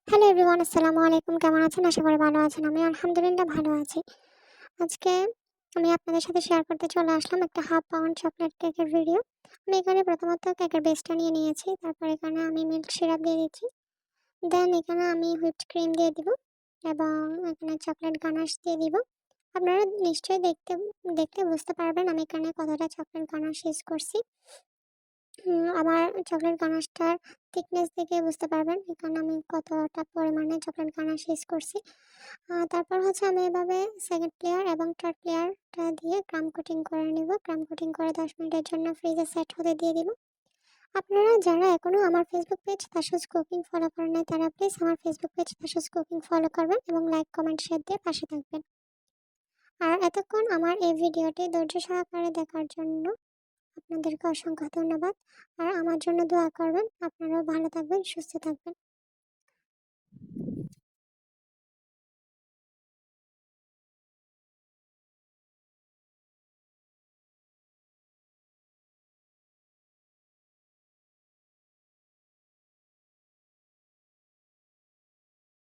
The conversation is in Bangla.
হ্যালো এভরিওয়ান, আসসালামু আলাইকুম। কেমন আছেন? আশা করি ভালো আছেন। আমি আলহামদুলিল্লাহ ভালো আছি। আজকে আমি আপনাদের সাথে শেয়ার করতে চলে আসলাম একটা হাফ পাউন্ড চকলেট কেকের ভিডিও। আমি এখানে প্রথমত কেকের বেসটা নিয়ে নিয়েছি। তারপর এখানে আমি মিল্ক সিরাপ দিয়ে দিচ্ছি। দেন এখানে আমি হুইপড ক্রিম দিয়ে দিব এবং এখানে চকলেট গানাশ দিয়ে দিব। আপনারা নিশ্চয়ই দেখলে বুঝতে পারবেন আমি এখানে কতটা চকলেট গানাশ ইউজ করছি। আমার চকলেট গানাশটার থিকনেস দেখে বুঝতে পারবেন এখানে আমি কতটা পরিমাণে চকলেট গানাশ ইউজ করছি। তারপর হচ্ছে আমি এভাবে সেকেন্ড লেয়ার এবং থার্ড লেয়ারটা দিয়ে ক্রাম কোটিং করে নিব। ক্রাম কোটিং করে 10 মিনিটের জন্য ফ্রিজে সেট হতে দিয়ে দিব। আপনারা যারা এখনও আমার ফেসবুক পেজ তাসুস কুকিং ফলো করেন নাই তারা প্লিজ আমার ফেসবুক পেজ তাসুস কুকিং ফলো করবেন এবং লাইক, কমেন্ট, শেয়ার দিয়ে পাশে থাকবেন। আর এতক্ষণ আমার এই ভিডিওটি ধৈর্য সহকারে দেখার জন্য আপনাদেরকে অসংখ্য ধন্যবাদ। আর আমার জন্য দোয়া করবেন। আপনারাও ভালো থাকবেন, সুস্থ থাকবেন।